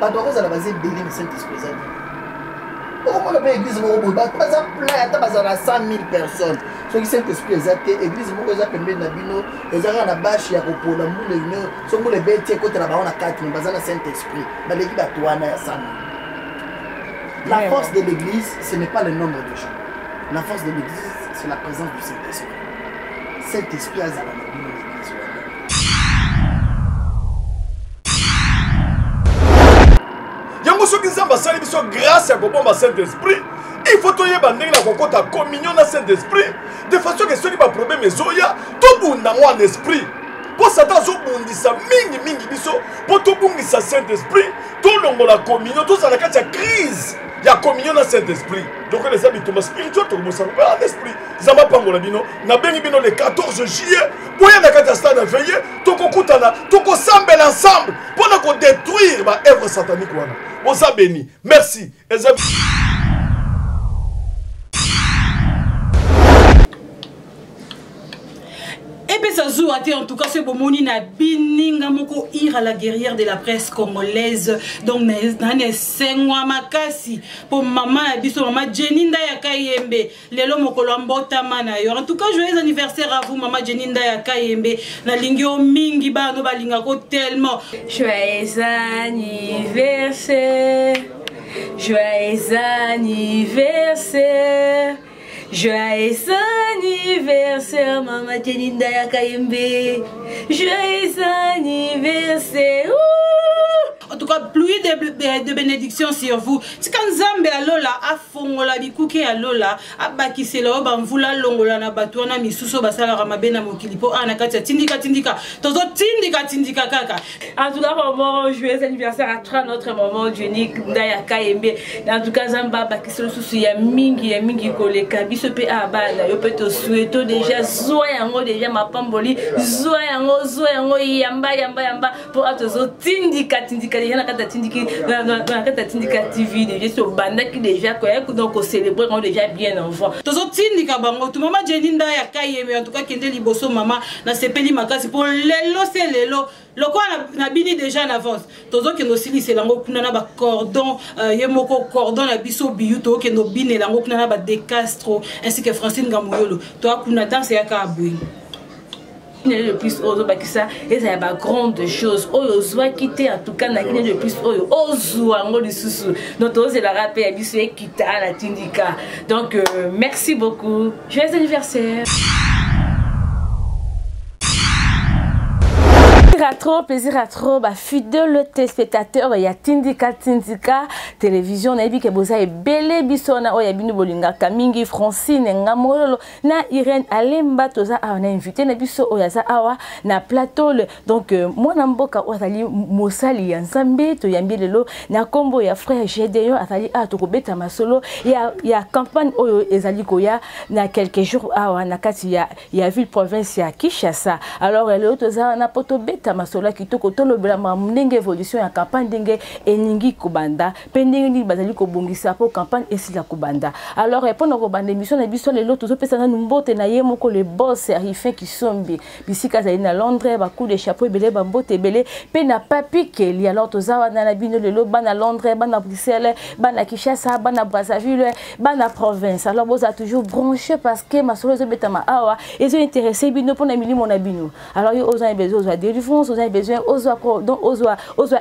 bato bakozala baza ebele na Saint-Esprit eza okomona mpe église moko boye bato baza plein ata bazala 100 000 personnes soki Saint-Esprit eza te église moko eza pembeni na bino eza kaka na bashe ya kopola mbula ino soki mbula ebeti ekotela bango na 4 000 baza na Saint-Esprit baleki bato wana ya 100 000. La force de l'église, ce n'est pas le nombre de gens. La force de l'église, c'est la présence du Saint-Esprit. Saint-Esprit a dans l'église. Yango soki nzamba sali biso grâce ya kobomba Saint-Esprit, il faut to yeba ndenge na kokota communion na Saint-Esprit de façon que soki ba problème ezoya to bunda en esprit. Pour Satan azobundisa mingi biso pour to bungisa Saint-Esprit to longola communion to sala kati ya crise ya communion na Saint-Esprit. Donc les habitudes spirituels to commencer en esprit. Zamba pangola bino na bengi bino le 14 juillet boya na kati ya stade à veiller to kokutana to ko sambela ensemble pour na ko détruire ba œuvre satanique wana. On s'a béni. Merci. Et puis ça joue en tout cas c'est bon moni na bininga moko ira la guerrière de la presse congolaise donc na sengwa makasi pour maman biso maman Jeninda ya Kayembe lelo mokolo mbota mana yo en tout cas joyeux anniversaire à vous maman Jeninda ya Kayembe na lingio mingi bano balinga ko tellement joyeux anniversaire joyeux anniversaire. Joyeux anniversaire, Maman Jeninda ya Kayembe. Joyeux anniversaire. En tout cas, pluie de bénédictions sur vous. Si quand Zambé alola, a fongola, bikuke alola, a bakisela, bamvula longola na batuana misuso basala ramabena mokilipo, anakati tindika tozo tindika kaka. En tout cas, maman, joyeux anniversaire à toi, notre maman Jeninda ya Kayembe. En tout cas, Zamba bakisela susu ya mingi koleka biso pe abana yo pe to souhaito déjà zoyango déjà mapamboli zoyango yamba pour atozo tindika déjà na kata tindika TV déjà so banda qui déjà quoi donc célébrer on déjà bien enfant tozo tindika bango tu maman Jeninda ya Kayembe en tout cas kende liboso maman na sepeli makasi pour lelo c'est lelo loko na bini déjà en avance tozo ke no sili c'est lango kuna na ba cordon yemoko cordon na biso biuto ke no bine lango kuna na ba Decastro ainsi que Francine Gamuyolo toi kuna danse ya ka abui le plus ozo bakisa et ça y a pas grande chose ozo quitter en tout cas na kine le plus ozo ngo lisusu donc ozo la rappel biso ekita la tindika donc merci beaucoup joyeux anniversaire. Plaisir à trop, fidèle téléspectateur, il y a Tindika télévision, na que boza e belé bisona oya binu bolinga kamingi Francine ngamololo na Irène Alemba toza a on a invité na biso oya za awa na plateau donc moi na mboka ozali mosali ya Nzambe to yambi lelo na kombo ya frère Gédéon azali a to kobeta masolo ya campagne oyo ezali koya na quelques jours awa na kati ya ville province ya Kinshasa alors lelo toza na poto beta masolo kitoko tolobela ndenge évolution ya campagne ndenge eningi kubanda pendenge ni bazali ko bongisa po campagne esila kubanda alors pendant ko banda émission na biso lelo tozo pesa na mbote na ye moko le boss Arifin Kisombi bisika zali na Londres ba coup de chapeau belé ba mbote belé pe na papi keli alors toza wana na bino lelo bana Londres bana Bruxelles bana Kinshasa bana Brazzaville bana province alors vous a toujours branché parce que masolo zo betama awa ils ont intéressé bino pour na milimo na bino alors yo ozo besoin de délivrance ozo besoin donc ozo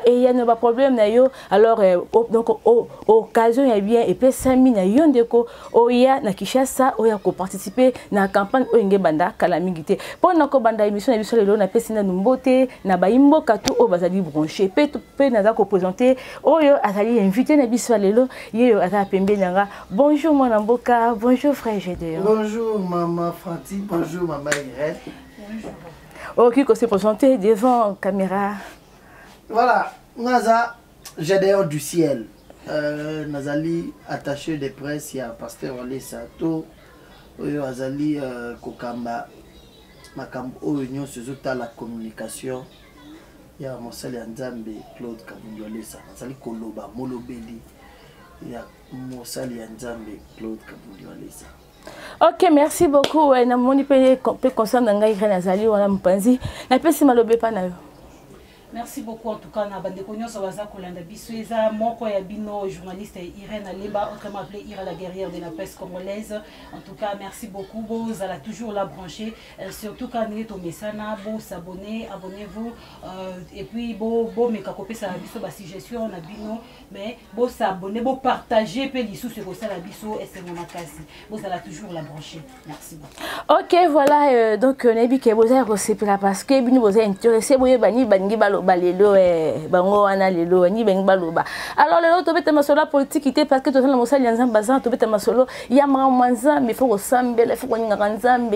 et y a no problème na yo alors donc occasion ya bien et puis 5000 na yondeko oya na Kinshasa oya ko participer na campagne oyenge banda kala mingité pona ko banda émission na biso lelo na pesina numbote na baimbo katu o bazali branché pe na za ko présenter oyo azali invité na biso lelo yeyo ata pembe nanga bonjour mon mboka bonjour frère Gédéon bonjour maman Franti bonjour maman Irène bonjour ok qu'on se présenter devant caméra voilà naza Gédéon du ciel nazali attaché de presse ya pasteur Olesa to oyo azali kokamba makambo oyo nyonso ezota la communication ya mosali ya Nzambe Claude Kabundi Olesa nazali koloba molobeli ya mosali ya Nzambe Claude Kabundi Olesa. Ok, merci beaucoup. Na moni pe concernant ngai Irène azali wana mpanzi na pesi malobe pa na yo. Merci beaucoup en tout cas na bande nyonso baza kolanda biso eza moko ya bino journaliste Irène Alemba autrement appelée Ira la guerrière de la presse congolaise. En tout cas merci beaucoup vous allez toujours la brancher surtout quand vous êtes au Messana vous s'abonner abonnez-vous et puis vous meka copier ça biso ba suggestion na bino mais vous s'abonner vous partager pe lisou ce que ça la biso et c'est mon makasi vous allez toujours la brancher. Merci beaucoup. OK voilà donc nabi ke vous avez reçu parce que bino vous intéressé boye bani bangi balelo bango wana lelo ni bengi baloba alors lelo to beta masolo politique ité parce que to na mosali nzamba za to beta masolo ya mwanza mais faut resembler faut ninga nzambe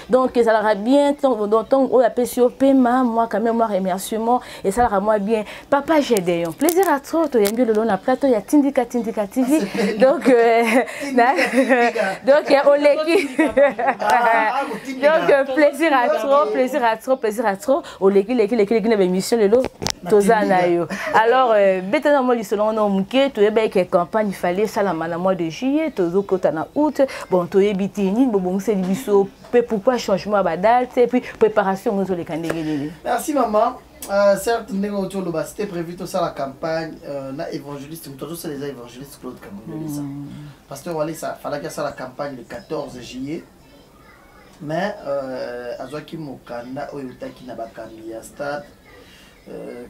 donc ça la bien donc on appelle sur paiement moi quand même moi remerciement et ça la moi bien papa Gédéon plaisir à toi to yambi lelo na plateau ya Tindika TV donc donc oleki donc plaisir à trop oleki émission lelo tozana yo alors betana mo lisolo no muke to yeba ke campagne fallait ça la mois de juillet tozo kota na août bon to yebitini bon c'est biso pourquoi changement ba date et puis préparation nous les kandengeli. Merci maman. Certes ndenge to lo ba c'était prévu tout ça la campagne na évangéliste tout ça les évangélistes Claude Kamoumelisa. Pasteur Wale ça fallait que ça la campagne le 14 juillet. Mais azwaki mokanda oyo taki na bakambi ya stade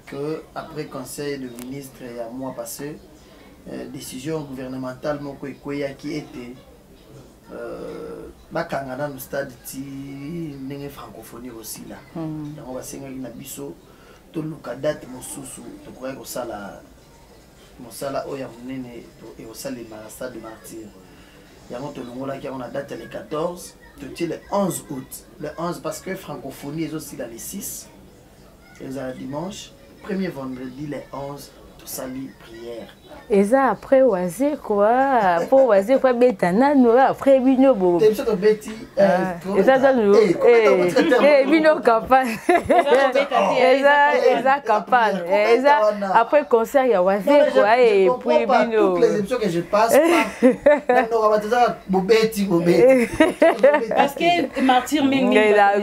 que après conseil de ministre et à mois passé décision gouvernementale moko ekoya qui était bakangana no stade ti ndenge francophonie aussi là yango basengaki na biso to luka date mosusu to koya ko sala mosala oya munene to e osalema na stade de Martyr yango to longola ki on a date le 14 to le 11 août le 11 parce que francophonie est aussi là le 6 et le dimanche premier vendredi le 11 to sali prière. Et ça après oisé quoi pour oisé quoi betana no après bino bo t'es to beti et ça nous bino campagne et ça campagne et ça après concert ya oisé quoi et puis bino toutes les émissions que je passe pas non on va dire bobeti parce que Martyr mingi la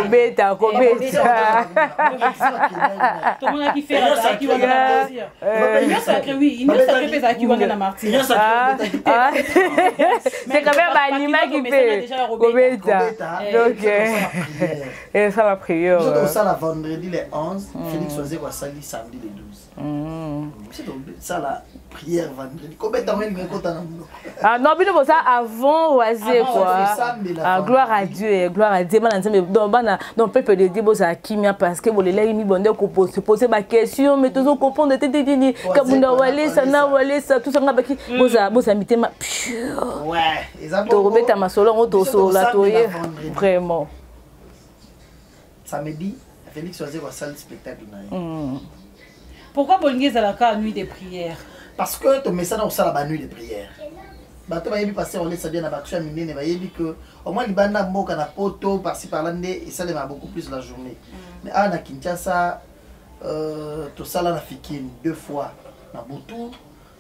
beta ko beta tout le monde qui fait ça qui va na plaisir oui il ne savait pas qui va na Martyr c'est quand même un animal qui fait beta donc et ça va prier c'est ça la vendredi le 11 Félix Oisé va sali samedi le 12 c'est ça la prière vendredi combien temps il me na ah non bino ça avant oisé quoi gloire à Dieu bana nzambe donc peuple de Dieu boza kimia parce que bolela ini bonde ko poser ma question mais toujours comprendre tete kabunda wale ça tout ça ngabaki boza mitema ouais exactement to robeta masolo ngoto so la toye vraiment samedi Félix Oisé va salle spectacle na pourquoi bolingeza la nuit de prière parce que ton message on la nuit de prière bato ba yebi passer on laisse bien na baksha minene ba yebi que au moins libanda mboka na poto par-ci par-là et ça les va beaucoup plus la journée mais à na Kinshasa tout ça là na Fikine 2 fois na Butu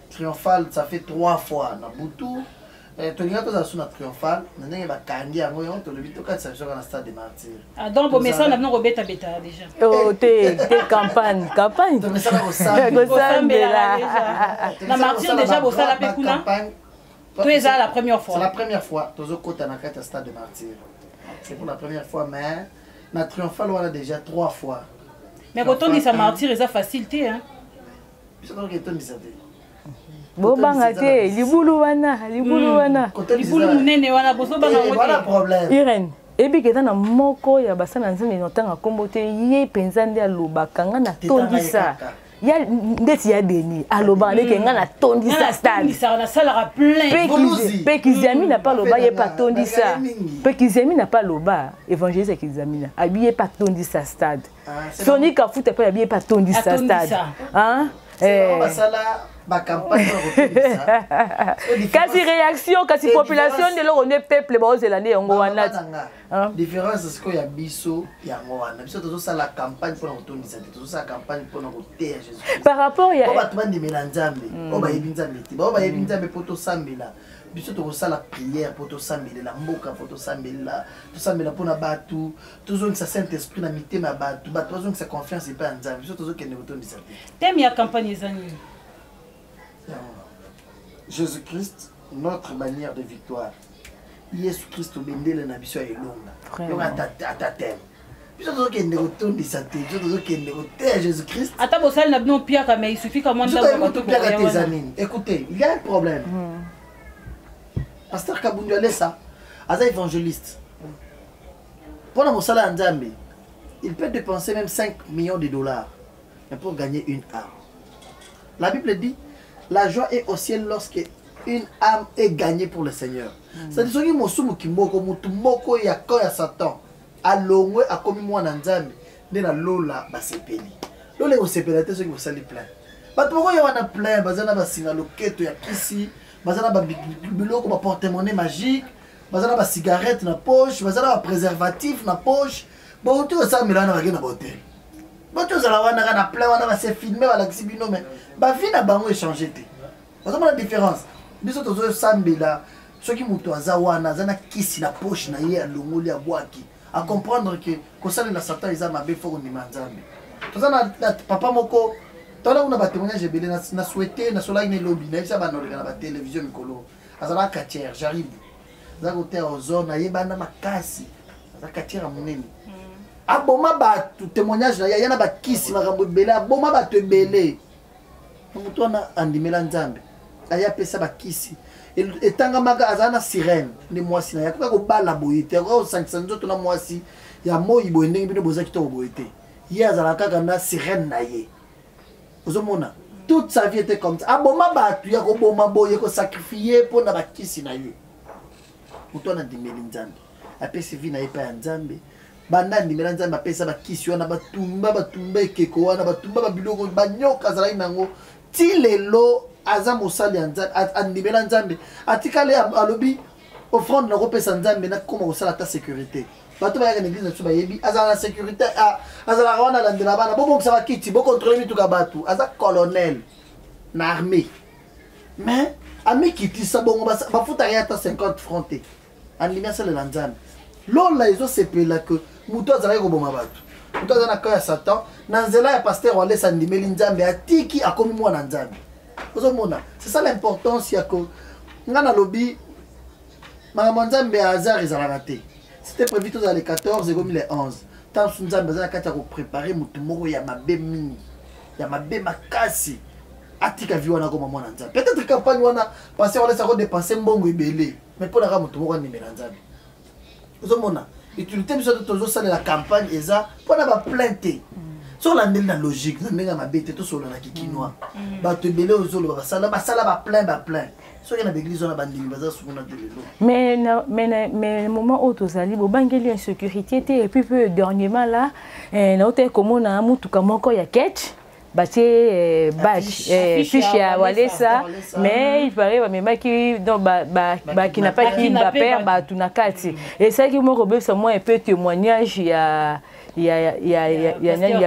triomphal ça fait 3 fois na Butu to linga to za suna triomphal na ndenge ba kangi yango yo to le bito ka ça jour na stade de Martyr ah donc bon message na non robeta beta déjà oh t'es campagne to message au samedi na Martyr déjà bo sala pe kuna tu es la première fois. C'est la première fois. Tozo kota na kata stade de Martyr. C'est pour la première fois mais na triomphal on a déjà 3 fois. Mais quand on dit ça Martyr c'est facilité hein. C'est donc que ça bon bangate libulu wana libulu munene wana boso banga ngote. Voilà problème. Irène ebi keta na moko ya basana nzambe notanga kombote ye penza nde alobaka nga na tondisa ya ndeti ya deni aloba ndeke nga na tondisa stade na sala plein pe kizami na pas loba ye pas tondisa pe kizami na pas loba évangéliste kizami na abiye pas tondisa stade Sonic a foutu pas abiye pas tondisa stade hein basala campagne kasi réaction kasi population de l'on est peuple ba ozélande yango wana différence c'est que ya biso yango wana biso tozo sala campagne pour retourner tozo sala campagne pour retourner Jésus par rapport ya ba tubandi melanzambe o ba yebi nzambe ti ba yebi nzambe poto sambela biso tokosala prière poto sambelela mboka poto sambela to sambela pona batu tozo sa Saint Esprit na mitema batu batu tozo sa confiance et pas nzambe biso tozo kende retourner thème ya campagne ezani Jésus-Christ, notre manière de victoire. Jésus-Christ, au bendele na biso ya elonga. Yo ata thème. Biso tozo kende retourner de sa tête, biso tozo kende retourner Jésus-Christ. Ata bosal na bino piaka mais il suffit comme on écoutez, il y a un problème. Pasteur Kabundu Alessa, as évangéliste. Pour la mosala nzambe, il peut dépenser même 5 millions de dollars mais pour gagner une âme. La Bible dit la joie est au ciel lorsque une âme est gagnée pour le Seigneur. C'est-à-dire que mosumu kimoko mutu moko ya ko ya Satan alongwe akomi mwana nzambe ndena lola basepeli. Lola ko sepela te soki bosali plein. Bato moko ya wana plein bazana basinga loketo ya kisi, bazana ba biloko ba porte-monnaie magique, bazana ba cigarette na poche, bazana ba préservatif na poche. Bon tout ça milana ba na hotel. Bato zala wana kana plein wana ba se filmer ba la bino mais ba vie na bango échanger te. Vous avez la différence. Biso tozo sambela soki muto azawana azana kisi na poche na ye alongoli ya bwaki à comprendre que kosala na Satan eza mabe foko ni manzambe. Tozana papa moko tala una ba témoignage belé na souhaiter na sola ine lobby na bisa bana na ba télévision mikolo. Azala katière j'arrive. Za ko terre aux zones ayebana makasi. Za katière monene. Aboma ba témoignage na yana ba kisi makambo belé aboma ba te belé. Mutu ana andimela nzambe aya pesa bakisi etanga maga azana sirène ni mwasi na yakoka ko bala boyete ko sankisa nzoto na mwasi ya moyi boyende bino bozaki to boyete ye azala kaka na sirène na ye ozomona toute sa vie était comme ça aboma batu ya ko boma boye ko sacrifier pour na bakisi na ye mutu ana ndimeli nzambe apesi vie na ye pa nzambe banda ndimela nzambe apesa bakisi wana batumba ekeko wana batumba babiloko banyoka azala nango ti lelo aza mosali ya nzambe andimela nzambe atikale alobi offrande na kopesa nzambe na koma kosala ta sécurité bato bayaka na église na biso bayebi azala na sécurité azalaka wana alandela bana bobongisa bakiti bocontrôle mituka bato aza colonel na armée mais amikitisa bongo bafutaka ye ata 50 francs te andimi asalela nzambe lola ezosepela ke moto azalaki koboma bato moto aza na ka ya Satan na nzela ya paster walesa andimeli nzambe atiki akomi mwana nzambe ozomona c'est ça l'importance ya ko nga na lobi makambo nzambe ya hasard ezalaka te c'était prévu tozala le 14 ekomi le 11 ntanso nzambe aza na kati ya koprépare motu moko ya mabe mingi ya mabe makasi atika vi wana koma mwana nzambe peut-être campagne wana paster walesa kodepense mbongo ebele mais mpo naka motu moko andimela nzambe ozomona utilité biso tozosalela campagne eza mpona baplainte solandeli na logique na ndenge ya mabe te tosolola na kikinois bato ebele ozoloba basala baplain soki na baeglise wana bandimi baza sukuna te lelo mais moment oyo tozali bobangeli insécurité te et puis peu dernièrement là nauta komona mutuka moko ya ketch batie fiche ya walesa mais il paraît bamemaki donc bakinapaki bapere bato na kati esalaki moko bebisa mwa epe témoignage ya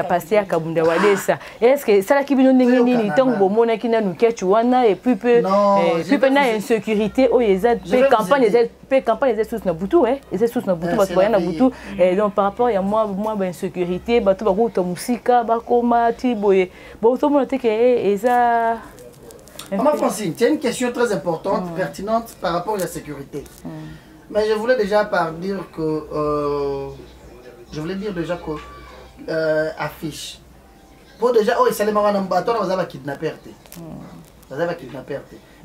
paster Kabunda walesa est-ce que salaki bino ndenge nini ntango bomonaki nanu kechu wana et puis peu na insécurité oyo eza pe campagne eza susu na butu eza susu na butu bato baya na butu donc par rapport ya mwa bainsécurité bato bakuta musika bakoma ti boye botomona te ke eza Maman Francine, c'est une question très importante, pertinente par rapport à la sécurité. Mais je voulais déjà dire que affiche. Pour déjà, oh, c'est les mamans en bateau, on va kidnapper.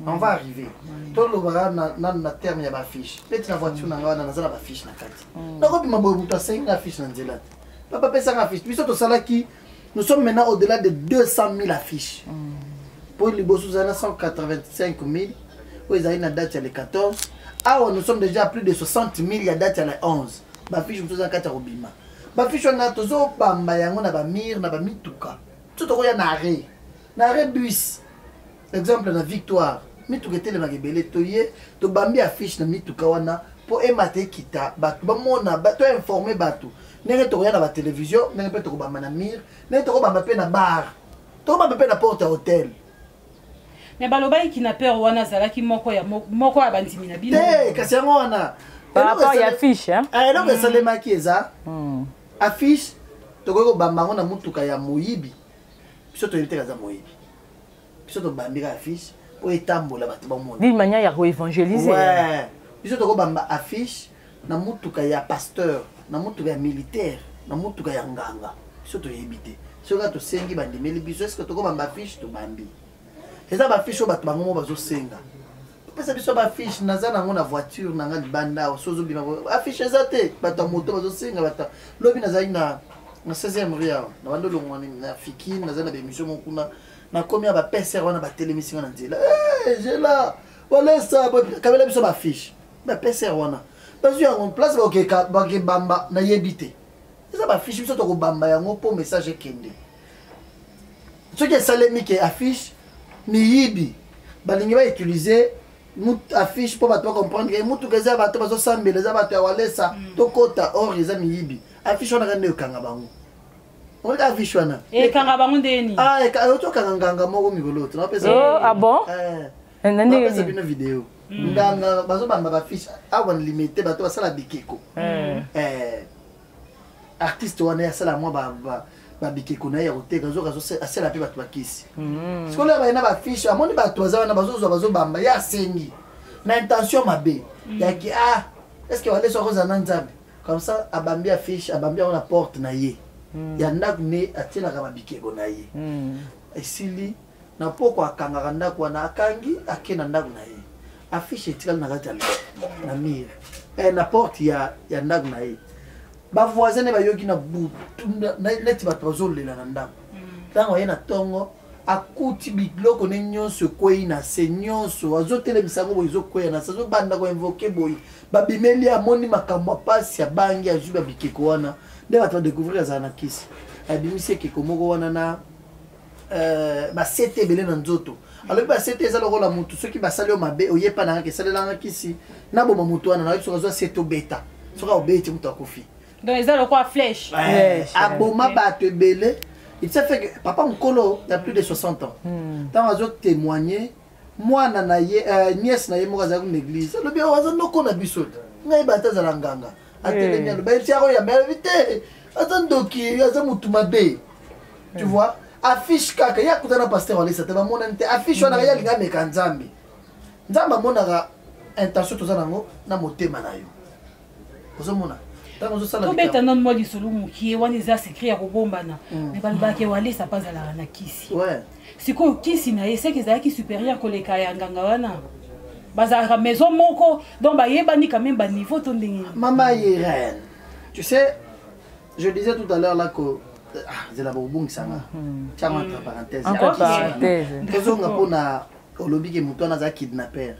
On va arriver. Tout le monde na terme ya affiche. Peut-être la voiture na ngana na zala affiche na kati. Donc on m'a dit 5 affiches na nzela. Papa pesa affiche. Puis to sala qui nous sommes maintenant au-delà de 200 000 affiches. Pour les bossos 185 000. Où ils arrivent à date le 14. Ah, nous sommes déjà à plus de 60 000 il y a date le 11. Ma fiche nous a 4 robima. Ma fiche on a toujours bamba yango na ba mir na ba mituka. Tout oya na arrêt. Na arrêt bus. exemple na victoire mituka etelemaka ebele toye tobambi affiche na mituka wana mpo emata ekita bato bamona toinforme bato ndenge tokoya na batelevizio ndenge mpe tokobamba na mire ndenge tokobamba mpe na bar tokobamba mpe na porte ya hotel. Mais balobaki kidnappeur wana azalaki moko ya bandimi na bino te kasi yango wana par rapport ya affiche eloko esalemaki eza affiche tokoki kobamba yango na mutuka ya moyibi biso toyebi te kaza moyibi biso tobambi ka affiche po etambola bato bamona d'une manière ya koévangéliser biso tokobamba affiche na mutuka ya pasteur na mutuka ya militaire na mutuka ya nganga biso toyebi te soki tosengi bandimeli biso eske tokobamba affiche tobambi eza baaffiche oyo bato bango mo bazosenga topesa biso baaffiche naza nango na voiture nanga libanda sozobima affiche eza te bato ya moto bazosenga bato lobi nazali na 16e rue awa na bando olongwa na fikine naza na bémission moko kuna nakomi ya bapeser wana batelemisinga na nzela jela walesa kabela biso baaffiche bapeser wana bazwi yango place bakebamba nayebi te eza baaffiche biso tokobamba yango mpo message ekende soki esalemi ke affiche miyibi balingi bautilize affiche mpo bato bacomprendre ke mutuka eza bato bazosambela eza bato ya walesa tokota or eza miyibi affiche wana kande okanga bango olika affiche wana ekanga bango ndeni otokanga nganga moko mikolo oto napesa bino video nganga bazobamba baaffiche awa limité bato basala bikeko artiste wana yasala mwa babikeko na ye ya koteka asala mpe bato bakisi sikoyo baye na baaffiche amoni bato baza wana bazozwa bazobamba ye asengi na intention mabe yaki estce walesa akozala na nzambe comme ça abambi affiche abambi yango na porte na ye ya ndako ne atielaka babikeko na ye esili na poko akangaka ndako wana akangi ake na ndako na ye affiche etikali na kati na mire na porte ya ndako na ye bavoisin ne bayoki na butu neti bato bazolela na ndako ntango aye na ntongo akuti biloko ne nyonso ekwei na se nyonso azotelemisa yango boye ezokwea na se azobanda koinvoke boye babimeli amoni makambo apasi abangi azwi babikeko wana nde bato badécouvrir azala na kisi abimisi ekeko moko wana na basete ebele na nzoto alobi basete eza lokola mutu soki basali yo mabe oyepanaka esalelanga kisi naboma mutu wana nayebi soki azwa sete obeta soki aobeti mutu akofi donc eza lokola flèche aboma bato ebele il s'est fait que papa mokolo il a plus de 60 ans ntango azotémoigner mwana na ye nièce na ye moko azalaki na église alobi aza ndoko na biso te ngai bata azala nganga atelemi alobi etiako yambe alobi te aza ndoki aza mutu mabe tu vois affiche kaka ye akuta na paster walesa te bamonani te affiche wana ye alinga ameka nzambe nzambe amonaka intention toza nango na motema na yo ozomona tobeta nano mwa lisolo mokie wana eza secret ya kobombana me balobaki walesa mpa azalaka na kisi sikoyo kisi na ye seke ezalaki supérieur koleka ya nganga wana bazalaka maison moko donc bayebani quand même baniveau to ndenge mama Irène tu sais je disais tout à l'heure là que zela bobongisanga tiango entre parenthèse tozonga mpona olobi ke motu wana aza kidnapper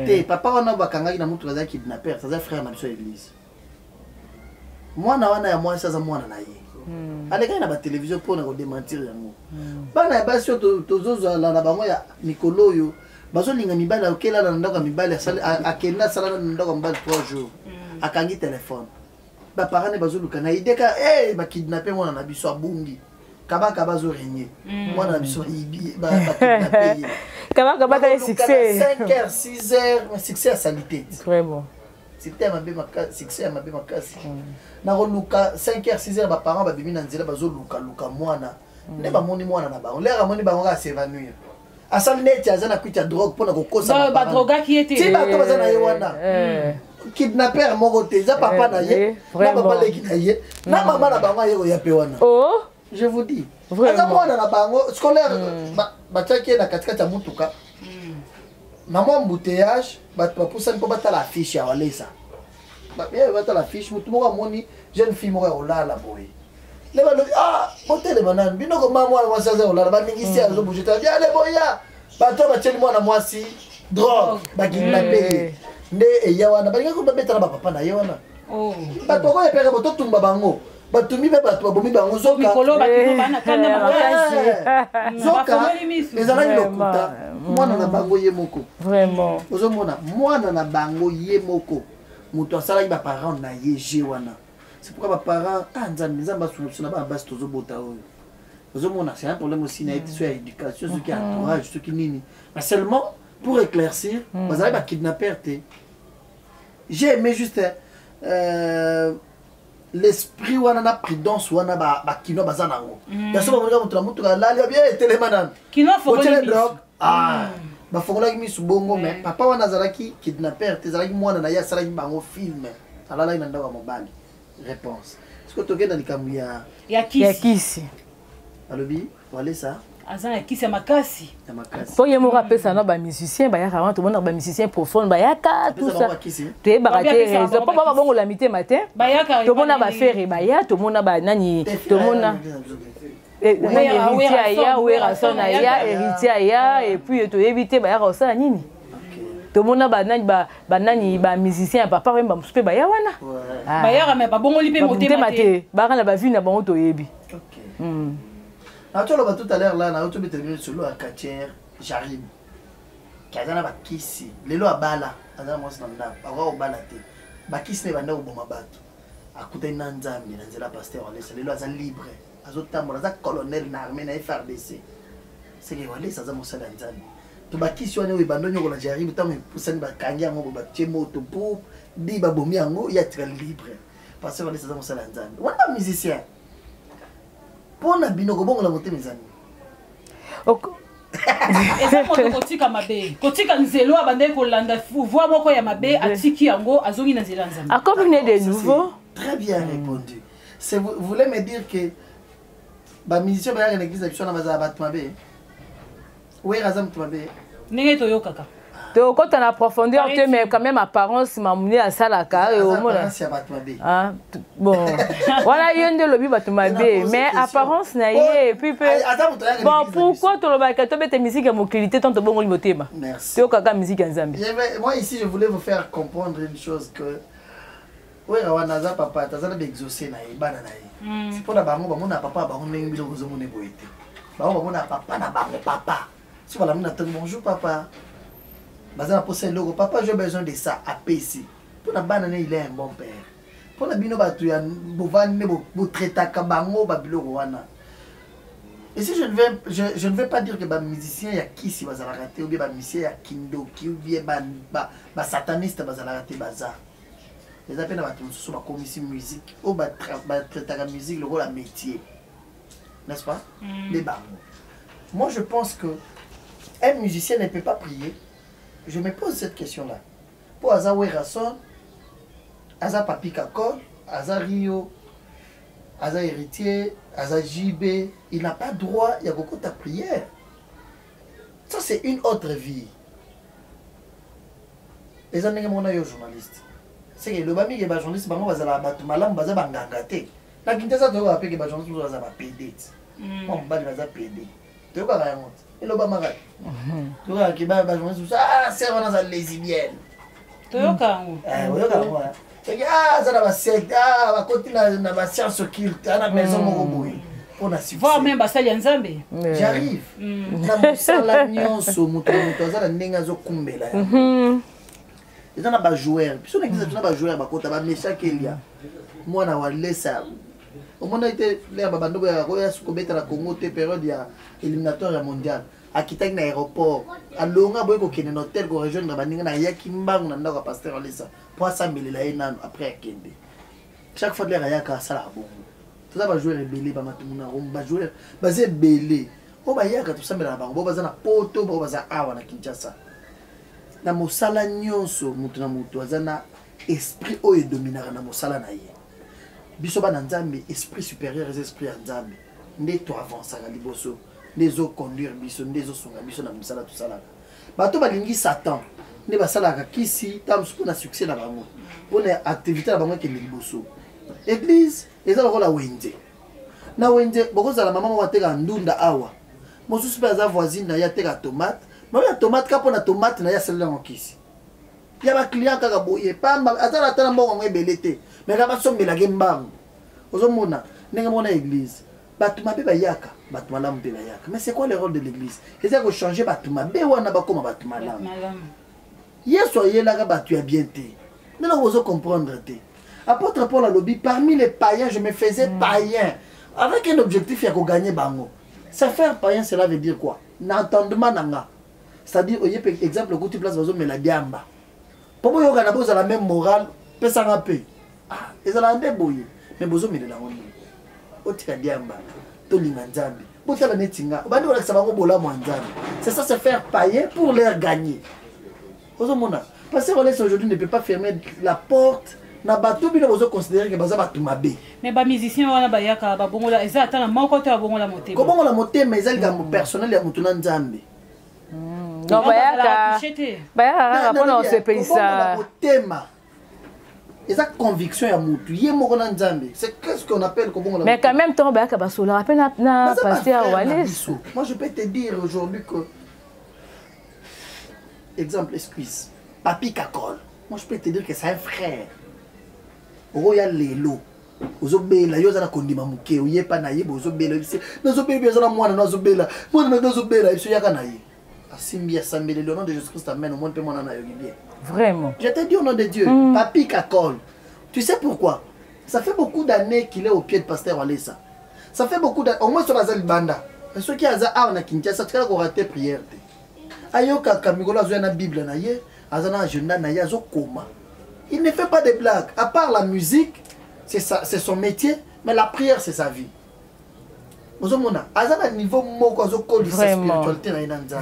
te papa wana bakangaki na motuka aza kidnapper aza frère na biso ya église mwana wana ya mwasi aza mwana na ye alekaki na batelevizio mpona kodementir yango bana ya basi oyo tozozala na bango ya mikolo oyo bazolinga mibali akelala na ndako ya mibali akende asala na ndako ya mibali 3 jours akangi telefone baparent ne bazoluka na ideka bakidnape mwana na biso abungi kabaka bazorenye mwana na biso bakidnape ye kabaka ye succès 5h 6h succès ya salité vraiment succès ya mabe makasi nakoluka 5h 6h baparent babimi na nzela bazolukaluka mwana nde bamoni mwana na bango lere amoni bango kaka s'évanouir asali neti aza na kwiti ya drogue mpona kokosa badrogaki ye te bato baza na ye wana kidnapper moko te eza papa na ye na papa leki na ye na mama na bango aye koya mpe wana je vous dis aza mwana na bango scolaire batiaki ye na katikati ya mutuka na mwa embouteillage bato bapusani mpo batala affiche ya walesa batala affiche mutu moko amoni jeune fille moko ya kolala boye le balobi botelema nani bino koma mwana mwasi aza kolala baningisi azobouge ta ale boya bato batieli mwana mwasi drogue bakidnape ye nde eya wana balingaki babetana bapapa na ye wana bato okoyepeka bototumba bango batumi be bato babomi bango zoka mikolo bakino bana kanda makasi zoka ezalaki lokuta mwana na bango ye moko vraiment ozomona mwana na bango ye moko moto asalaki baparent na ye je wana c'est pourquoi baparent nzambe asuna biso na bana basi tozobota oyo ozomona c'est un problème aussi na été sur éducation ce qui entourage ce qui nini mais seulement pour éclaircir bazalaki bakidnapper te j'ai aimé juste l'esprit wana na prudence wana bakino baza nango yaso bamonaka moto na motuka alali bien etelema nano otele drogue bafongolaki misu bongo mais papa wana azalaki kidnapper te ezalaki mwana na ye asalaki bango filme alalaki na ndako ya mobali réponse soki tokenda likambo ya kisi alobi walesa aza na kisi ya makasi po ye moko apesa na bamusicien bayaka wana tomona bamusicien profonde bayaka tout ça toyebaka te raison mpo babongola mitema te tomona bafere baya tomona banani tomona héritier aya werason aya héritier aya et puis toyebi te bayaka osala nini tomona banani bamusicien ya papa oyo bamosusu mpe baya wana bayaka me babongoli mpe motema te baka na bavi na bango toyebi tu as tout à l'heure là, tu as terminé sur l'eau à Katière, j'arrive. Kazana bakisi, lelo abala, azana mwasi na ndako, awa obala te. Bakisi ne banda oboma bato. Akuta ina nzambi na nzela pasteur Walesa, lelo aza libre. Azotambola aza colonel na armée na FRDC. C'est que Walesa aza mosala nzambi. To bakisi wana we bando nyoko na j'arrive, tamu pusani bakangi yango ba moto pour di ba bomi yango ya tira libre. Pasteur Walesa aza mosala nzambi. Wana musicien. Pona bino kobongo la moté mezani. Eza moto kotika mabe. Kotika nzelo abande kolanda voix moko ya mabe atiki yango azongi na nzela nzambe. Accompagné de nouveau. Très bien répondu. C'est vous voulez me dire que ba musicien ba ya l'église action na baza bat mabe. Oui, razam mabe. Nenge toyo kaka. Donc quand on a profondeur te mais quand même apparence m'a mené à ça la car et au moins ah bon voilà yende lobi batumabe mais apparence na yé et puis bon pourquoi to loba ka to bete musique à mobilité tant bon motema merci to kaka musique en Zambie moi ici je voulais vous faire comprendre une chose que oui wana papa tazana exaucer na bana na ye c'est pour la bango bamona papa bango ndenge bilo kozo mona boité bango bamona papa na bango papa si voilà mona bonjour papa Bazana possède le papa, j'ai besoin de ça à PC. Pour la banane, il est un bon père. Pour la bino batuya, bovan, bo traita kabango, babilo wana. Et si je ne vais pas dire que les musiciens, il y a qui si bazala raté, ou bien les musiciens, il y a Kindo, qui ou bien les satanistes, bazala raté, bazar. Les appels à la commission musique, ou traiter la musique, le rôle à métier. N'est-ce pas? Les bango. Moi, je pense que un musicien ne peut pas prier. Je me pose cette question-là. Pour Aza Werason, Aza Papi Kakol, Aza Rio, Aza Héritier, Aza JB, il n'a pas droit, il y a beaucoup de prière. Ça, c'est une autre vie. Les gens qui sont journalistes. C'est que le bami qui est journaliste, c'est que les gens qui sont bangangate. La Kinshasa, tu vois, que les journalistes sont PD. Bon, ils sont PD. Tu vois, et le bas marat. Tu vois, qui va c'est vraiment ça lesbienne. Tu vois, ça va secte, va continuer na science occulte, na maison mokoboy. On a su. Voir même basali nzambe. J'arrive. Na musala nyonso muto azala ndenge azokumbela. Ils ont pas joueur. Puis on existe pas joueur ba kota ba méchant kelia. Moi na walesa. Au moins a été l'air babando ya roya sukobeta la Congo te période ya éliminatoire mondial. A kitaki na aéroport. A longa boy ko kene hôtel ko rejoindre baninga na yaki mbangu na ndako pasteur Walesa. Pour assembeler la nanu après akende. Chaque fois l'air yaka sala bongo. Tout ça ba joueur belé ba matumuna ba joueur basé belé. O ba yaka tout ça mbela bango baza na poto ba baza awa na Kinshasa. Na mosala nyonso mutu na mutu azana esprit oyo dominaka na mosala na ye. Biso ba na nzambe esprit supérieur les esprits ya nzambe nde to avancer ka liboso ndezo conduire biso ndezo songa biso na mosala tout ça là bato balingi satan nde basala ka kisi tam pour na succès na bango pour na activité na bango ke liboso église eza lokola wenze na wenze bokoza la mama wateka ndunda awa mosusu pe aza voisine na ya teka tomate mama ya tomate ka pona tomate na ya sala ngo kisi ya ba client kaka boye pamba atala tala mbongo ngwe belete mais ka basombela ke mbango ozomona ndenge mona église bato mabe bayaka bato malamu mpe bayaka. Mais c'est quoi le rôle de l'église? Eza ko changer bato mabe wana bakoma bato malamu. Yesu ayelaka bato ya bien te. Mais là vous comprendre te. Apôtre Paul a lobby parmi les païens je me faisais païen avec un objectif ya ko gagner bango. Ça faire païen cela veut dire quoi? N'entendement nanga. C'est-à-dire oye par exemple le côté place bazo mela biamba. Pomo yoka na boza la même morale pesa nga pe. Ah, ezala nde boye. Mais bozo mela ngoni. Otika diamba. To linga nzambe. Botala netinga. Bandi wala kisaba ngo bola mo nzambe. C'est ça, c'est faire païen pour leur gagner. Ozo mona. Parce que Rolès aujourd'hui ne peut pas fermer la porte. Na bato bino bozo considérer que baza bato mabe. Mais ba musicien wana bayaka ba bongola eza ata na moko te ba bongola motema. Ko bongola motema ezali ka personnel ya mutu na nzambe. Non bayaka pona osepelisa motema. Eza conviction ya mutu ye moko na nzambe. C'est qu'est-ce qu'on appelle ko bongola. Mais quand même temps bayaka basola rappelle na pasteur Wallace. Moi je peux te dire aujourd'hui que exemple excuse Papi Kakol. Moi je peux te dire que c'est un frère. Royal Lelo. Ozobela yoza na kondima muke oyepa na ye bozobela bise nazobela yoza na mwana nazobela mwana nazobela biso yaka na ye asimbi asambele le nom de Jésus Christ amen au monde pe mwana na yogi bien vraiment je te dis au nom de Dieu Papi Kakol. Tu sais pourquoi? Ça fait beaucoup d'années qu'il est au pied de pasteur Walesa. Ça fait beaucoup d'années au moins sur Azali Banda ceux qui aza a na Kinshasa tu ko rater prière te ayoka kamikola zo na Bible na ye azana agenda na ye azokoma. Il ne fait pas de blagues. À part la musique, c'est son métier, mais la prière, c'est sa vie. Niveau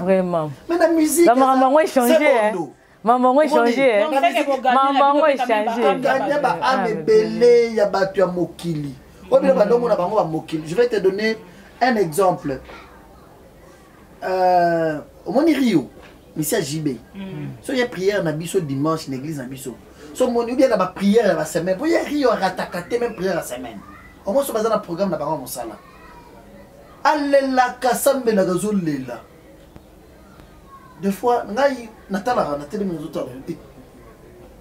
vraiment. Mais la musique, maman a changé. Maman a changé. Maman a changé. Je vais te donner un exemple. Au Moni Rio, Monsieur JB. Si il y a prière dans biso dimanche, l'église dans biso. So mon bien dans ma prière la semaine. Vous y Rio ratakate même prière la semaine. Au moins sur base dans programme na bango mosala. Allela kasambe na gazolela. Des fois ngai natala na télé mezo tala.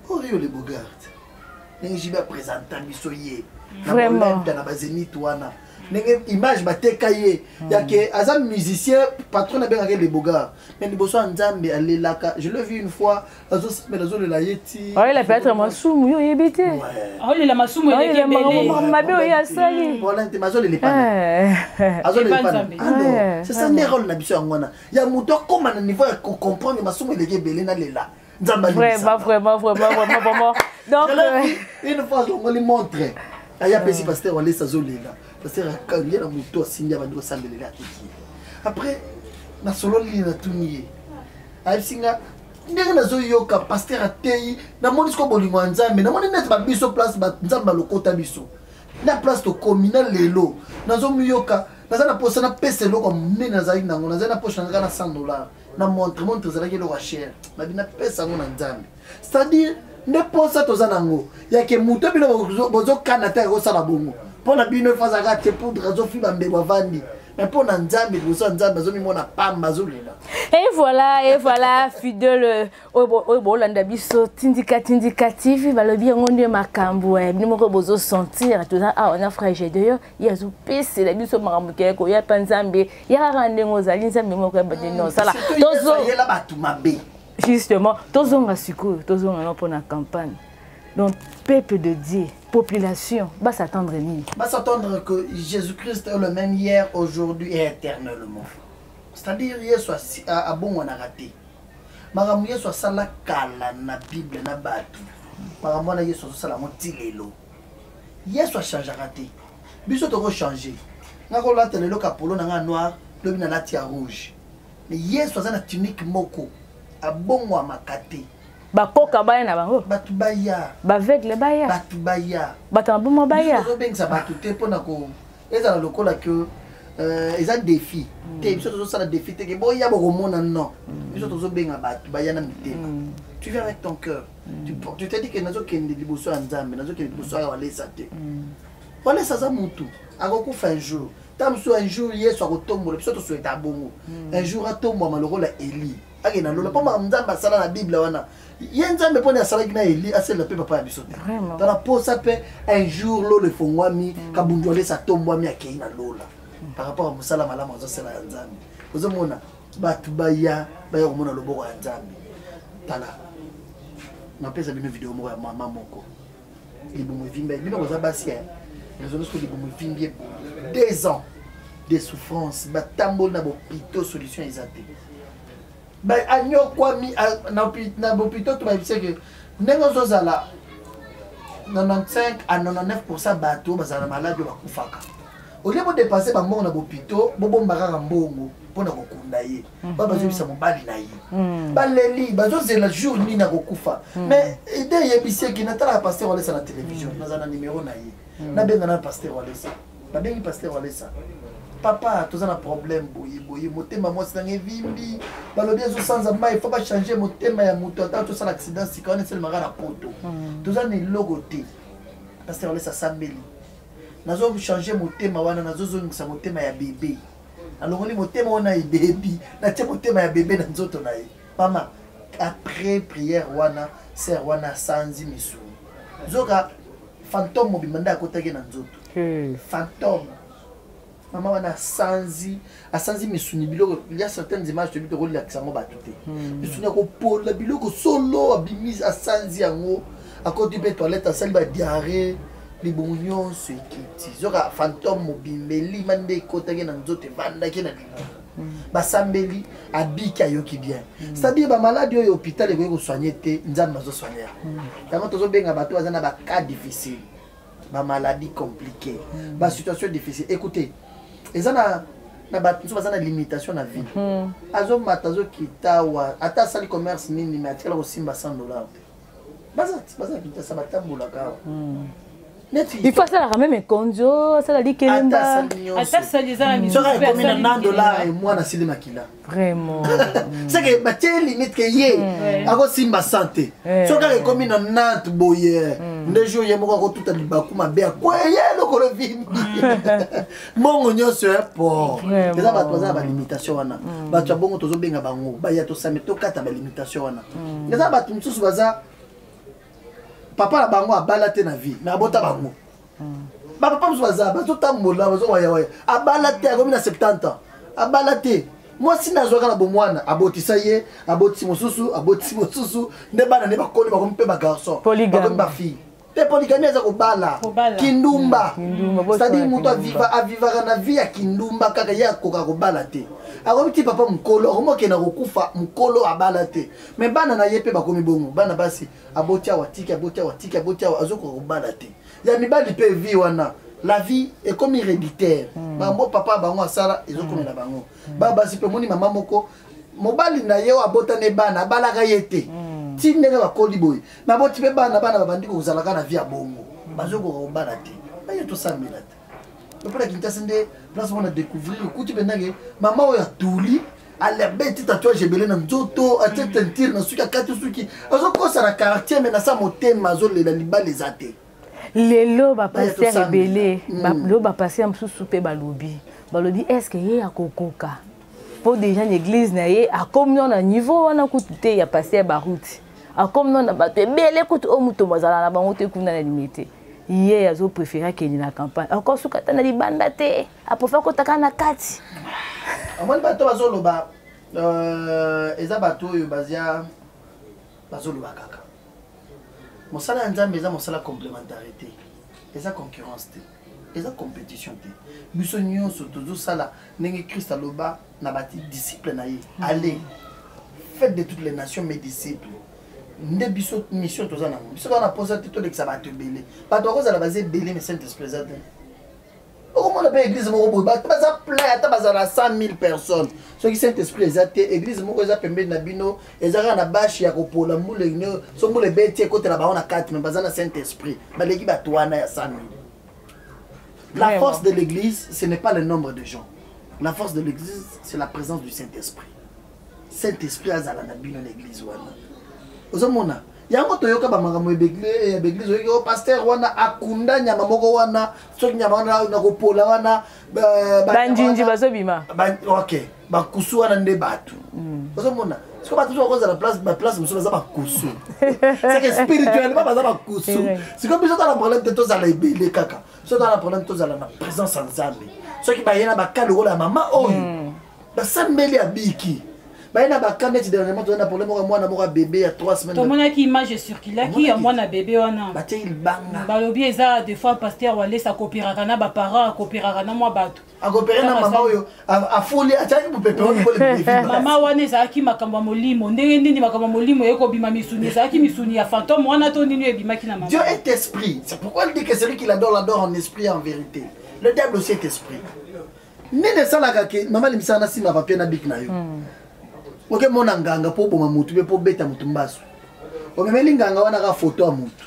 Oh Rio les Bogarts. Ngai jiba présenter biso yé. Vraiment dans la bazeni toana. Nenge image batekaye yake azam musicien patron na benga les Bogarts. Mais liboso nzambe alelaka. Je l'ai vu une fois azo mais azo le laïeti. Oh il a peut-être masumu yo yebite. Oh il a masumu il est belé. Mabe o ya sali. Voilà te mazo le pas. Azo le pas. C'est ça ne rôle na biso ngwana. Ya muto comme na niveau ya comprendre masumu il est belé na lela. Nzamba Vraiment. Donc une fois on lui montre. Aya pesi pasteur Wallace azo lela. Pasteur akangi na muto asindia bandi osambelela tiki. Après na solo li na tuniye ayisinga ndenge nazo yoka pasteur atei na moni sko bolingo nzambe na moni net ba biso place ba nzamba lokota biso na place to communal lelo nazo miyoka naza na posa na pese loko mne naza inango naza na posa na $100 na montre zala ke lo wa cher na bina pesa ngo na nzambe c'est-à-dire ne posa to za nango yake muto bino bozo kana ta ko sala bongo pona bino faza ga te poudre zo fi ba mbebo vandi. Mais pour Nzambe, et voilà, fidèle au Landabiso, tindicatif, va le bien on est macambo, nous me bozo sentir, tout ça, on a frère d'ailleurs, il y a zoupé, la biso maramouké, il y a Panzambe, il y a rendez aux alliés, ça me moque, non, ça là. Justement, tous on a succour, tous on a pour la campagne. Donc, peuple de Dieu, population, va s'attendre à nous. Va s'attendre que Jésus-Christ est le même hier, aujourd'hui et éternellement. C'est-à-dire, il soit à bon on a raté. Maramou soit ça la kala na Bible na batu. Maramou na soit ça la motilelo. Hier soit change raté. Biso to changer. Ngako la telelo kapolo na noir, le bina la tia rouge. Mais hier soit ça na tunique moko. A bon wa makate. Bakoka baya na bango batu baya baveugle baya batu baya batambuma baya zo bengisa batu te pona ko ezala lokola que eza défi te biso tozo sala défi te ke boya bo komona non biso tozo benga batu baya na mitema tu viens avec ton cœur tu te dis que nazo kende liboso ya nzambe nazo kende liboso ya Walesa te Walesa za mutu akokufa un jour tam so un jour yeso akotombola biso to souhaita bongo un jour atombola maloko la Eli akena lola po nzambe asala na bible wana ye nzambe poni asalaki na eli asala pe papa ya biso te tala posa pe un jour lola efongwami kabundu alesa tombwami akei na lola par rapport à mosala malamu azosala ya nzambe ozomona bato baya komona loboko ya nzambe tala napesa bino video moko ya mama moko libumu evimbi bino koza basi nazonosko libumu evimbi 2 ans de souffrance batamboli na bopito solution eza te anyokwami na bopito to bayebisa ke ndenge ozozala 95 à 99% bato bazala maladi oyo bakufaka olie bodepase bambongo na bopito bobomba kaka mbongo mpona kokunda ye bazobisa mobali na ye baleli bazozela jour nini na kokufa mais ide eyebisi eki natalaka paster walesa na télévision nazala na numero na ye nabenga na paster walesa babengi paster walesa papa toza na problème boye motema mwasi nange evimbi balobi ezosanza mai fo bachange motema ya moto ata tosala accident sika wana esalemaka na poto toza na eloko te paster walesa asambeli nazochange motema wana nazozongisa motema ya bebe alongoli motema wana ebebi natie motema ya bebe na nzoto na ye mama après prière wana ser wana asanzi misuni zoka fantôme mobimba nde akotaki na nzoto fantôme mama wana asanzi misuni biloko ya certaines images toyebi tokolakisa yango bato te misuni akopola biloko solo abimisi asanzi yango akoti mpe toilette asali badiare libongo nyonso ekiti zoka fantôme mobimbeli mande ekotaki na nzoto evandaki na libongo basambeli abiki ayoki bien c'est-à-dire bamaladi oyo hôpital ekoki kosoigne te nzambe azosoigne yango tozobenga bato baza na bacas difficile bamaladi compliqué basituation difficile écoutez eza na bato mosusu baza na limitation na vie azomata azokita awa ata asali commerce nini me atikala kosimba $100 te baza kitasa batambolaka awa il faut ça la même konjo ça la dit kelemba ata salizana miso ka ekomi na $100 et moi na sili makila vraiment c'est que batie limite que ye akosimba santé so ka ekomi na Nantes boye nde jour ye moko akotuta libaku mabe akweye lokolo vimbi mbongo nyonso po eza bato baza na balimitation wana bato ya bongo tozobenga bango baya tosame tokata balimitation wana eza bato mosusu baza papa na bango abala te na vie mais abota bango papa mosusu baza bazotambola bazowayawaya abala te akomi na 70 ans abala te mwasi nazwaka na bomwana abotisa ye abotisi mosusu nde bana nde bakoli bakomi mpe bagarçon bakomi bafille te poligami eza kobala kindumba c'est-à-dire moto avivaka na vie ya kindumba kaka ye akoka kobala te akomi ti papa mokolo akomi okenda kokufa mokolo abala te mais bana na ye mpe bakomi bongo bana basi aboti awa tiki azokoka kobala te ya mibali mpe vie wana la vie ekomi héréditaire bango papa bango asala ezokomela bango babasi mpe moni mama moko mobali na ye abotane bana abalaka ye te ti ndenge bakoli boye maboti mpe bana babandi kozalaka na vie ya bongo bazokoka kobala te baye tosambela te mpona kintasi nde place mona découvrir okuti pendake mama oyo atuli alabeti tatouage ebele na nzoto atie tentire na suki akati suki azokosa na quartier me na sa motema azolela libala eza te lelo bapaster ebele lelo bapaster mosusu mpe balobi est-ce que ye akokoka po déjà l'église na ye akomi na niveau wana kutu te ya paster baruti akomi na bato ebele kutu o mutu bazala na bango te kuna na limite ye azo préférer akende na campagne encore suka ta na libanda te apofa kotaka na kati amoni bato bazoloba eza bato oyo bazoloba kaka mosala ya nzambe eza mosala complémentarité eza concurrence te eza compétition te biso nyonso tozosala ndenge Christ aloba na bati disciple na ye allez faites de toutes les nations mes disciples nde biso mission toza nango biso kaka na posa te tolekisa bato ebele bato bakozala baza ebele mais saint esprit eza te okomona mpe église moko boye bato baza plein ata bazala 100 000 personnes soki saint esprit eza te église moko eza pembeni na bino eza kaka na bashe ya kopola mbula so mbula ebeti ekotela bango na kati mais baza na saint esprit baleki bato wana ya 100 000. La force de l'église, ce n'est pas le nombre de gens. La force de l'église, c'est la présence du Saint-Esprit. Saint-Esprit a zala na bino l'église wana. Ozomona, yango toyoka bamakambo église oyoki o pasteur wana akunda nyama moko wana soki nyama wana nakopola wana banjinji bazobima ok bakusu wana nde bato ozomona siko bato sokozala place mosusu baza bakusu seke spirituellement baza bakusu siko biso tala problème te tozala ebele kaka so tala problème tozala na présence ya nzambe soki baye na bakale okola ya mama oyo basambeli abiki bayena bakande ti dernièrement tozana problème moko mwana moko bébé ya 3 semaines tomonaki image circulaki ya mwana bébé wana batie libanga balobi eza des fois pasteur walesa akopéraka na baparent akopéraka na mwa bato akopere na mama oyo afuli atiaki mopepe wana mama wana ezalaki makambo ya molimo ndenge nini makambo ya molimo ekobima misuni ezalaki misuni ya fantôme wana to nini ebimaki na mama. Dieu est esprit, c'est pourquoi il dit que celui qui l'adore en esprit et en vérité. Le diable aussi est esprit. Nene salaka ke mama limisa na sima papier na bik na yo. Ok mona nganga po boma mutu be po beta mutu mbaso. O memeli nganga wana ka photo ya mutu.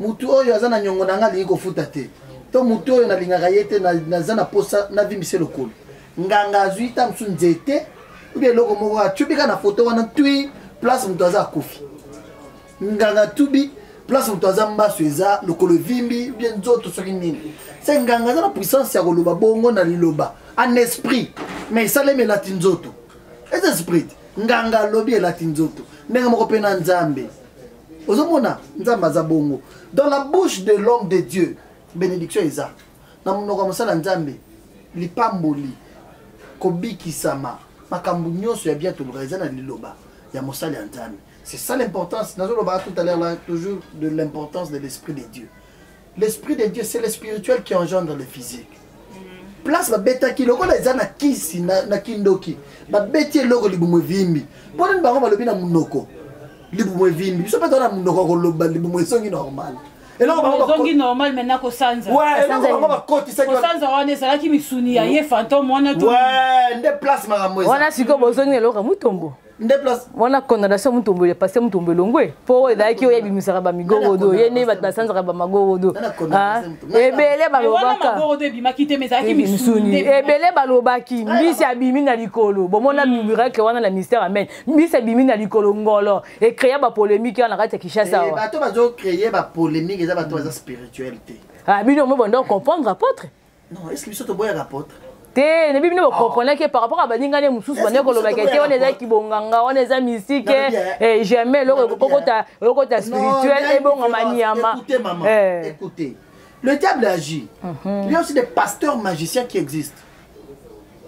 Mutu oyo azana nyongo na ngali ko futa te. To mutu oyo na lingaka yete na zana posa na vimise lokolo. Nganga azuita msu nzete. Ube loko moko atubika na photo wana tui place mutu aza kofi. Nganga tubi place mutu aza mbaso eza lokolo vimbi bien nzoto soki nini. C'est nganga za la puissance ya koloba bongo na liloba en esprit mais ça les melati nzoto. Et esprit nganga lobi elati nzoto ndenge moko pe na nzambe ozomona nzamba za bongo dans la bouche de l'homme de Dieu bénédiction eza na monoko mosala nzambe lipamboli kobikisama makambu nyonso ya bientôt eza na liloba ya mosala ya nzambe. C'est ça l'importance nazoloba tout à l'heure là toujours de l'importance de l'esprit de Dieu. L'esprit de Dieu c'est le spirituel qui engendre le physique. Place ba beta ki loko la ezana kisi na kindoki ba beti loko libumwe vimbi bona bango balobi na munoko libumwe vimbi so peta na munoko ko loba libumwe songi normal et là bango songi normal maintenant ko sanza ouais bango ba koti ça ko sanza wana sala ki misuni ya ye fantôme wana tout ouais nde place makambo wana siko bozongi loko mutombo nde place wana condamnation mutombo ya passé mutombo longwe po ezaki oya bimisaka ba migorodo ye ne ba sanza ba magorodo ebele balobaka magorodo bimaki te mais ezaki misuni ebele balobaki mbisi abimi na likolo bomona miracle wana la mystère amen mbisi abimi na likolo ngolo et créer ba polémique wana kati Kinshasa wa bato bazo créer ba polémique eza bato baza spiritualité ah bino mo bondo comprendre apôtre non est-ce que biso to boya apôtre te ne bibi ne comprendre que par rapport à baningane mususu bane ko lobaka te on eza kibonganga on eza mystique et jamais le kokota spirituel et bon maniama. Écoutez maman, écoutez. Le diable agit. Il y a aussi des pasteurs magiciens qui existent.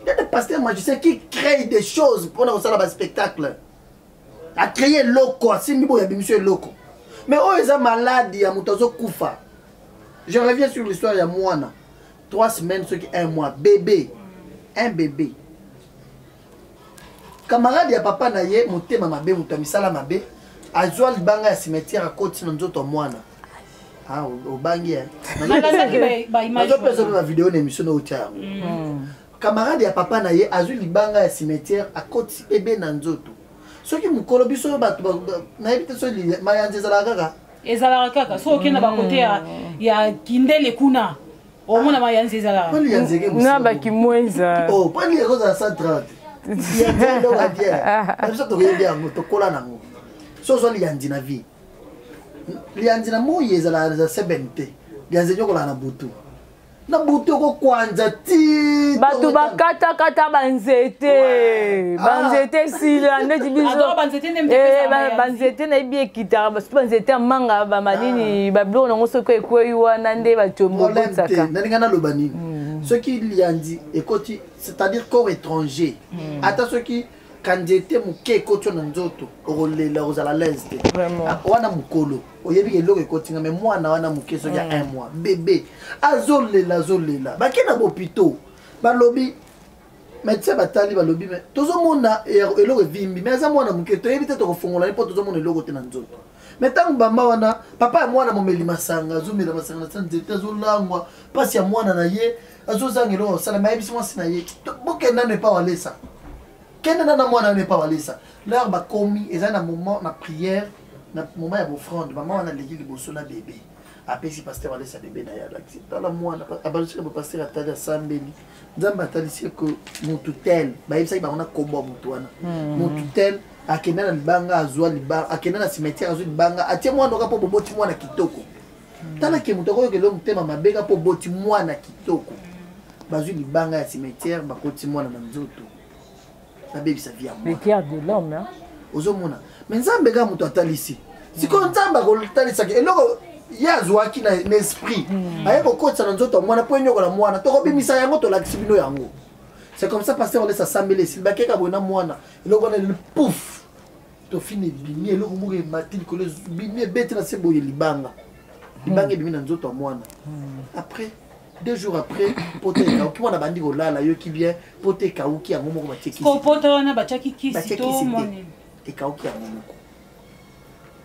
Il y a des pasteurs magiciens qui créent des choses pour nous faire un spectacle. À créer loco, si nous avons monsieur loco. Mais oh ils sont malades, il y a mutazo kufa. Je reviens sur l'histoire il y a mois. 3 semaines, ce qui est 1 mois. Bébé. Un bébé. Camarade ya papa na ye, motema mabe, mutamisala mabe. Azwa libanga ya cimetière à côté de notre moine. Ah, au bangi. Nazo pesa na vidéo na émission na utia. Camarade ya papa na ye, azwa libanga ya cimetière à côté bébé na nzoto. Soki mukolo biso bato na yebite so li mayanze zala kaka. Ezala kaka. So okenda ba côté ya kindele kuna. Au moins, il y a un zézala. Non, bah qui moins ça. Oh, pas les roses à 130. Il y a un don à dire. Comme ça, tu regardes bien, tu colles en haut. So so lianzi na vie. Lianzi na mo yezala za 70. Lianzi nyoko la na butu. Na butu ko kwanza ti. Batu bakata banzete. Banzete sila ndeti biso. Ado banzete ndemte. Banzete na ibi ekita basu banzete manga ba madini ba blo na ngoso ko ekweyiwa na nde ba chombo botsaka. Nalinga na lobani. Ce qui lianzi ekoti, c'est-à-dire corps étranger. Ata ce qui kanjete muke kocho na nzoto okolela ozala leste wana mukolo oyebi eloko ekotinga mais mwana wana muke so ya 1 mois bébé azolela bakena bopito balobi médecin batali balobi mais tozomona eloko vimbi mais aza mwana muke toyebi te tokofongola po tozomona eloko te na nzoto mais tangu bamba wana papa ya mwana momeli masanga azomela masanga na nzete azolangwa pasi ya mwana na ye azozanga eloko osala mayebisi mwasi na ye bokenda ne pa walesa kende na mwana ne pas walesa leur ba komi eza na moment na prière na moment ya offrande maman wana leki liboso na bébé apesi pasteur walesa bébé na ya laxi tala mwana abalisi ba pasteur atali asambeli nzamba atalisi ko mutu tel ba yebisa ba ona kombo mutu wana mutu tel akenda na libanga azwa libanga akenda na cimetière azwa libanga atie mwana ka po boboti mwana kitoko tala ke muto ko ke lo mutema mabeka po boti mwana kitoko bazwi libanga ya cimetière bakoti mwana na nzoto babebisa vie ya mwana le cœur de l'homme hein ozomona mais nzambe ga muto atalisi siko nzambe akotalisa ke eloko yazwaki na esprit aye kokotisa na nzoto mwana po enyokola mwana tokobimisa yango tolakisi bino yango. C'est comme ça pasteur on laisse assembler s'il ba keka bona mwana eloko na le pouf to fini bimi eloko muke matin ko le bimi bete na sebo libanga libanga bimi na nzoto mwana après 2 jours après poteka okimona bandi ko lala yo ki bien poteka uki yango moko bateki ko poto wana bachaki kisi to mone e ka uki yango moko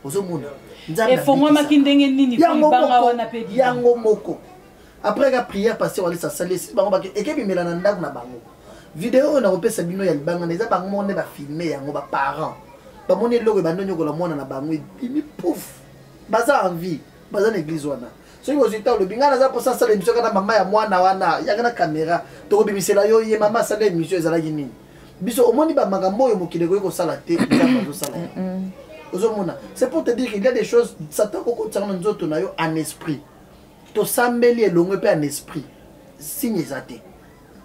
ozomona nzambe efongwa makindenge nini libanga wana pe yango moko après la prière pasteur on laisse assembler si bango ba et ke bimela na ndako na bango vidéo na opesa bino ya libanga neza bango mone ba filmer yango ba parents ba mone logo ba ndonyo kola mwana na bango bimi pouf baza en vie baza na église wana so yo zita lo bingana za posa sala émission kana mama ya mwana wana yanga na caméra to ko bimisela yo ye mama sala émission ezala gini biso omoni ba magambo yo mokile ko sala te nzamba zo sala ozomona c'est pour te dire qu'il y a des choses Satan ko kotsana nzoto na yo en esprit to sambeli elongo pe en esprit signe ezate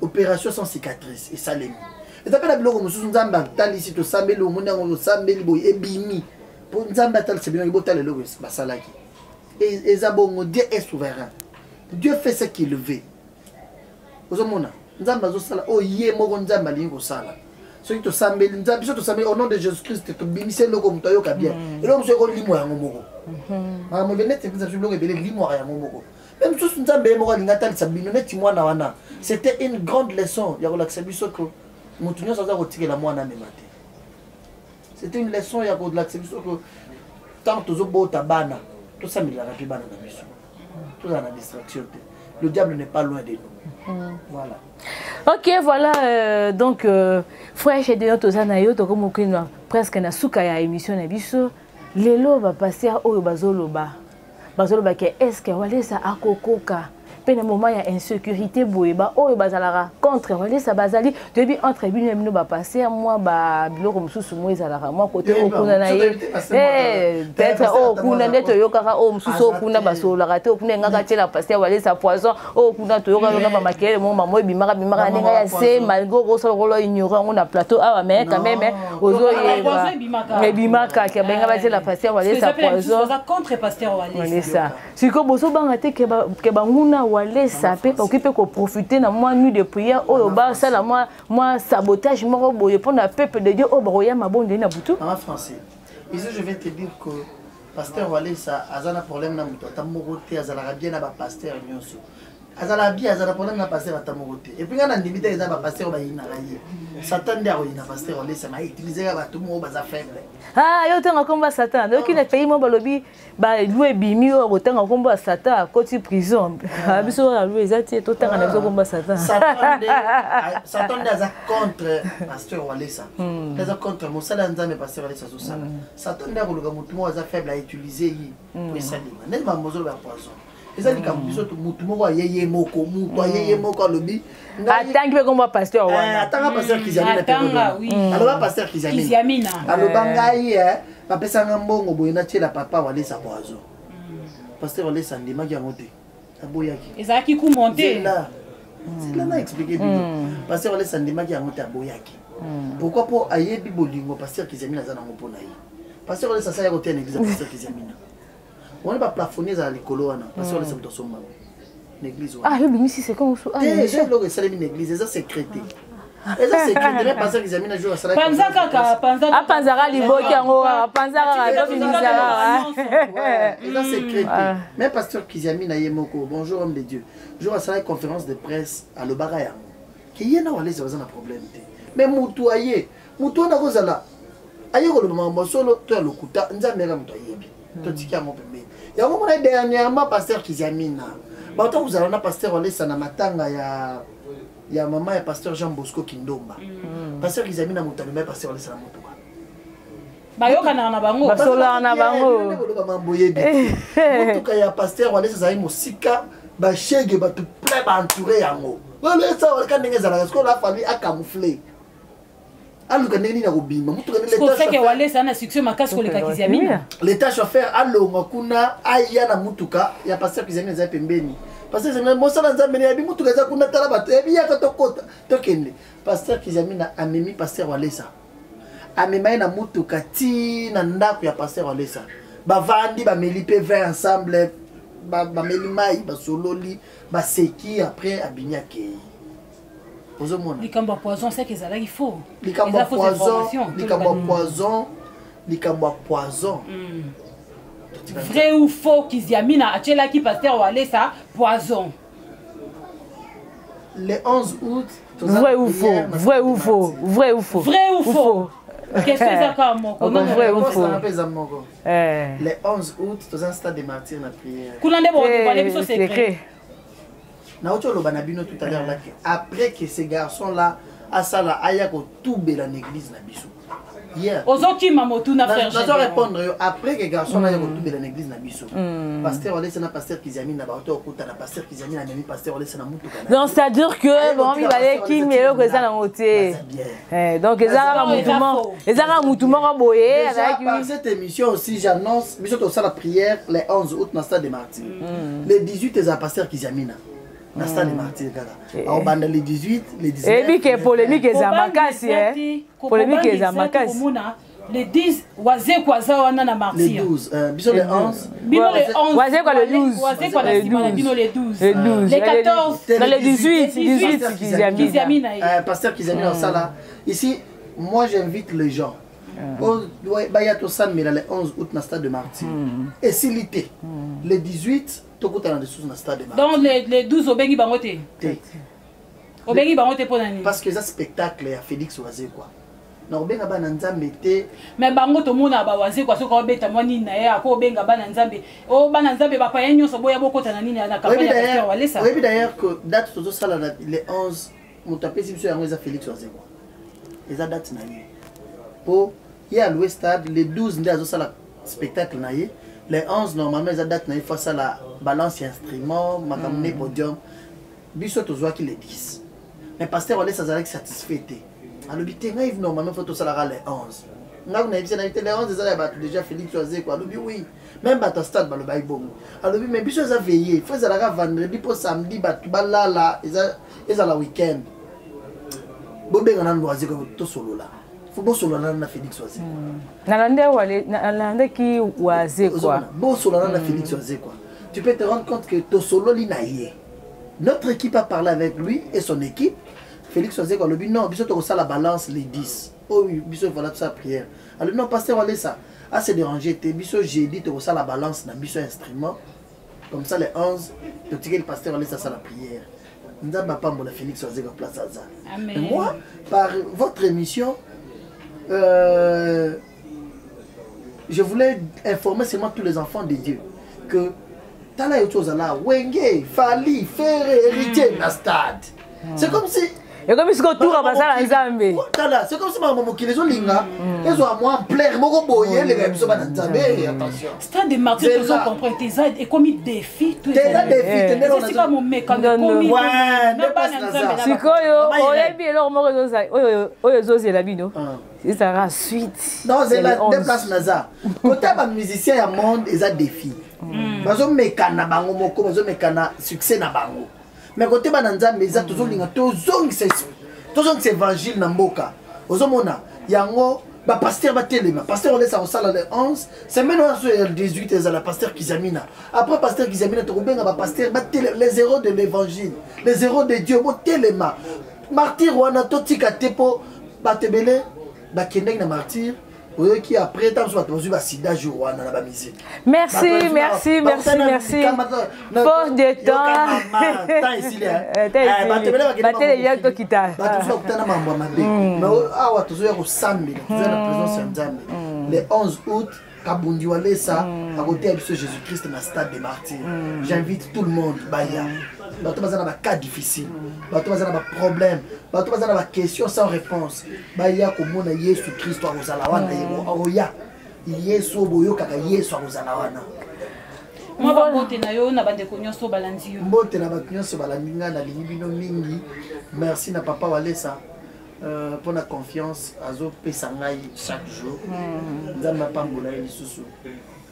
opération sans cicatrice et salemi et ça fait la biloko mususu nzamba talisi to sambeli omona ngo sambeli boy ebimi pour nzamba talisi bino botale loko basalaki et ezabongo Dieu est souverain Dieu fait ce qu'il veut ozomona nzamba zo sala o ye moko nzamba lingo sala soki to sambeli nzamba biso to sambeli au nom de Jésus Christ to bimise loko muto yoka bien et loko muso ko limo yango moko mo benete biso loko ebele limo yango moko. Même si nous avons dit c'était une grande leçon. C'était une leçon. Tant que le diable n'est pas loin de nous. Voilà. Ok, voilà. Donc, frère, chez Deyoto Zanayo, presque na souka ya émission na biso. Lelo va passer à Oyobazoloba. Bazoloba ke est-ce que walesa akokoka pena moment ya insécurité boyeba oyo bazalara contre walesa bazali depuis entre bino bino ba passer moi ba biloko mususu mo ezalara moi côté okuna na ye peut-être okuna ndeto yokaka o mususu okuna basolara te okuna ngaka tela passer walesa poison okuna to yoka ba makele mo mamo bimaka bimaka ninga ya se malgo roso rolo ignorant on a plateau ah mais quand même ozo ye bimaka ke benga ba tela passer walesa poison contre pasteur walesa ça si ko boso banga te ke banguna walesa pe occupé ko profiter na moi nuit de prière o ba ça la moi sabotage moi boye pour le peuple de Dieu o broya mabonde na butu en français ici je vais te dire que pasteur walesa azana problème na muto tamorote azala bien na ba pasteur nyonso azala bien azala problème na pasteur tamorote et puis ngana ndimite eza ba pasteur ba yina raye Satan ndia oyina pasteur walesa ma utiliser ba tout mo baza faible ah yo tenga komba Satan donc il est pays mo balobi ba loué bimi o tenga komba Satan côté prison biso la loué ezati to tenga na biso komba Satan Satan ndia contre pasteur walesa ndia contre mosala nzambe pasteur walesa zo sala Satan ndia koluka mutu mo baza faible à utiliser yi pour salima n'est pas mozolo ba poison ezali ka biso to mutu moko ayeye moko mutu ayeye moko alobi atangi pe komba pasteur wana atanga pasteur Kizamina atanga oui aloba pasteur Kizamina aloba ngai bapesa nga mbongo boye na tiela papa walesa poison pasteur walesa ndimaki yango te aboyaki ezalaki ku monter là c'est là na expliquer bien pasteur walesa ndimaki yango te aboyaki pourquoi po ayebi bolingo pasteur Kizamina za nango pona ye pasteur walesa sa ya ko tena église pasteur Kizamina on ne va plafonner à l'écolo parce qu'on laisse son maman l'église ah le bimi si c'est comme ça ah j'ai logo c'est une église ça secrété et ça secrété mais pasteur qu'ils amènent un jour à ça panzaka ah panzaka liboki yango panzaka do bimisaka ouais et ça secrété mais pasteur qu'ils amènent à Yemoko bonjour homme de Dieu jour à ça conférence de presse à le baraya qui y en a on les a un problème mais mutuaye na kozala aye ko le mambo solo to lokuta nzambe ka mutuaye totiki yango pembeni yango mona dernièrement pasteur Kizamina bato kuzala na pasteur walesa na matanga ya mama ya pasteur Jean Bosco Kindomba pasteur Kizamina mutalema pasteur walesa na moto bayokana na bango basola na bango motuka ya pasteur walesa zali mosika bashege bato plein ba entouré yango walesa waleka ndenge ezalaka sikoyo la famille a camouflé aluka ndenge nini ya kobima mutuka que Walesa na succès makasi koleka Kiziamina l'état chauffeur alonga kuna aya na mutuka ya pasteur Kiziamina za pembeni pasteur Kiziamina mosala nzambe ya bi mutuka za kuna tala bato ya biya ka tokota tokende pasteur Kiziamina amemi pasteur Walesa amema na mutuka ti na ndako ya pasteur Walesa bavandi bameli pe vin ensemble bameli mai basololi baseki après abinya ke ozomona likambo poison c'est que ça il faut likambo poison vrai ou faux Kiziamina achela ki pasteur Walesa poison le 11 août vrai ou faux qu'est-ce que ça comme vrai ou faux le 11 août dans un stade de martyrs na prière kulande bon parler biso secret na autre lobana bino tout à l'heure là après que ces garçons là asala aya ko tubela l'église na biso hier ozoki mamotu na frère je dois répondre après que garçons là ya ko tubela l'église na biso pasteur Walesa na pasteur Kiziamina na bato okuta na pasteur Kiziamina na même pasteur Walesa na mutuka donc c'est à dire que bon il valait qui melo que ça na moté donc ezaka mutumba boye avec par cette émission aussi j'annonce biso to sala prière le 11 août na stade de Martyrs le 18 ezaka pasteur Kiziamina na stade de Martyrs kaka au banda le 18 le 19 et puis que polémique eza makasi polémique eza makasi le 10 waze kwaza wana na Martyrs le 12 biso le 11 bino le 11 waze kwa le 12 waze kwa la sima bino le 12 le 14 dans le 18 Kiziamina pasteur Kiziamina sala ici moi j'invite les gens Bayato San mais le 11 août na stade de Martyrs et s'il était le 18 tokota na ressources na stade de Martyrs donc les 12 obengi bangote obengi bangote pour nani parce que ça spectacle ya Félix Waze quoi na obenga bana nzambe te mais bango to mona ba Waze kwa soka obeta mwani na ya ko obenga bana nzambe o bana nzambe ba pa yenyo so boya bokota na nini na campagne ya pasteur Walesa oui d'ailleurs que date tozo sala le 11 mutapesi biso yango eza Félix Waze quoi eza date na ye po il y a l'Ouest Stade le 12 nde azosala spectacle na ye le 11 normalement eza date na ye face à la balance instrument makamne podium biso tozwaki le 10 mais pasteur Walesa azalaki satisfait te alobi te ngai normalement faut tosalaka le 11 ngai na yebisa na te le 11 eza ya bato déjà Félix Waze quoi alobi oui même bato stade balobaki bongo alobi mais biso eza veillé faut ezalaka vendredi po samedi bato balala ezala week-end bobenga nanu Waze ko tosolola bosolana na Félix Waze nalande ki Waze quoi bosolana na Félix Waze quoi tu peux te rendre compte que tosolo linaye notre équipe a parlé avec lui et son équipe Félix Waze quoi le but non biso to ça la balance les 10 oh oui biso voilà toute sa prière alors non pasteur Walesa a se déranger te biso jeudi to ça la balance na biso instrument comme ça les 11 to tirer le pasteur Walesa ça la prière nzamba pambola Félix Waze quoi place ça amen moi par votre émission je voulais informer seulement tous les enfants de Dieu que Tala et chose là, Wenge, Fali, Ferré, héritier, na stade. C'est comme si. Et comme si tout va passer à Nzambe. C'est comme si maman qui les ont linga, ils ont à moi en plaire, mon boyer, les gars, ils sont pas dans Nzambe, attention. Stade de Martyrs, ils ont compris, tes aides et comme défi, tout est. C'est pas mon mec, quand on ouais, ne pas Nzambe. Si quoi yo, on est bien alors moi c'est la bino. C'est ça suite. Non, c'est la déplace Naza. Quand tu as musicien à monde, ils ont défi. Bazo mekana bango moko, bazo mekana succès na bango. Mais côté bananza meza toujours linga tozong c'est évangile na mboka. Ozomona yango ba pasteur ba telema. Pasteur on laisse en salle le 11, c'est maintenant le 18 et la pasteur Kiziamina. Après pasteur Kiziamina to benga ba pasteur ba les héros de l'évangile, les héros de Dieu bo telema. Martyr wana to tika tepo ba tebele ba kendeng na martyr. Qui après tant soit dans une sida jour na ba musique. Merci. Pour de temps ici là. Batele ya to kita. Ba tout ça na mambo mabe. Mais awa to zo ya ko sambi, to zo na présence ya Nzambe. Le 11 août Kabundi Walesa à côté de Jésus-Christ dans le stade des martyrs. J'invite tout le monde baya. Bato bazana ba cas difficile. Bato bazana ba problème. Bato bazana ba question sans réponse. Baya komona Yesu Christ wa ozalawana oya. Yesu boyo kaka Yesu wa ozalawana. Moi ba bote na yo na bande konyoso balandi yo. Bote na ba konyoso balandi nga na lingi bino mingi. Merci na papa Walesa. pour la confiance azo pesangai chaque jour nzamba pambola lisusu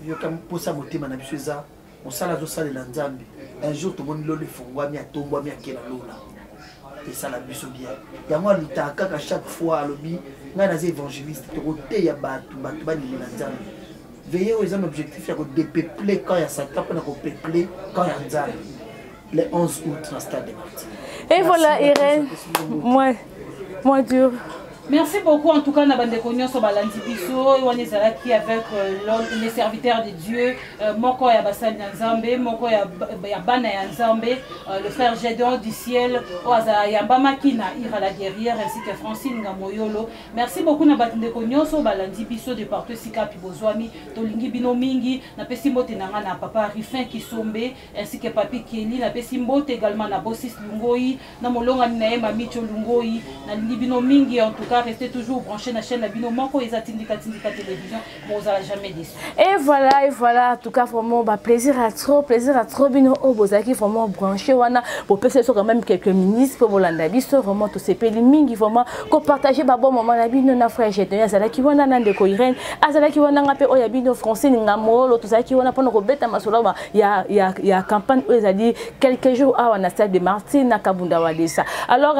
yo kam posa motema na biso eza osala zo sala la nzambe un jour tout monde lolo fongwami atombwami akela lola et ça la biso bien ya moi litaka ka chaque fois alobi nga na évangéliste to te ya batu bani na nzambe veillez aux objectifs ya ko dépeupler quand ya Satan pour na ko peupler quand ya nzambe le 11 août dans stade de Martyrs. Et voilà Irène, moi dur. Merci beaucoup en tout cas na bande konyo so balandi biso on ezalaki avec les serviteurs de Dieu moko ya basali na Nzambe moko ya bana ya Nzambe le frère Gédéon du ciel oza ya mbamaki na Ira la guerrière ainsi que Francine Ngamoyolo. Merci beaucoup na bande konyo so balandi biso de partout sika pi bozwami tolingi bino mingi na pesi mbote na na papa Rifin Kisombe ainsi que papi Kelly na pesi mbote également na Bossis Lungoi na molonga na Mami Lungoi na libino mingi en tout cas restez toujours branchés dans la chaîne Labino Moko et Tindika télévision, bon, vous n'allez jamais déçu. Et voilà, en tout cas, vraiment, bah, plaisir à trop, Bino Obozaki, vraiment branché, wana, pour passer sur quand même quelques ministres, pour Bolanda Biso, vraiment, tous ces pays, mingi, vraiment, qu'on partage, bah, bon, moment, la Bino, na frère, j'ai tenu, Azala qui wana, nan de Koirène, Azala qui wana, ngapé, oh, Yabino, français, Ngamolo, tout ça, qui wana, pendant Robeta, Masola, il y a campagne, où ils ont dit, quelques jours, ah, on a stade de Martyrs, na Kabunda Walesa. Alors,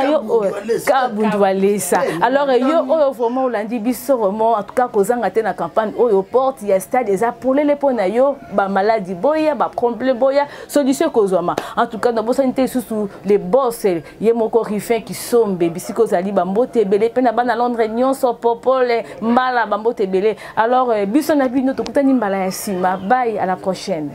Kabunda Walesa. Alors, yo vraiment Olandi biso vraiment en tout cas kozanga te na campagne oyo porte ya stade eza pour les pona yo ba maladie boya ba problème boya solution kozwama en tout cas na bosa nte sous les boss ye moko Rifin Kisombe bisiko zali ba mbote belé pe na bana Londres nyonso popole mbala ba mbote belé alors biso na bino tokutani mbala ya sima bye à la prochaine.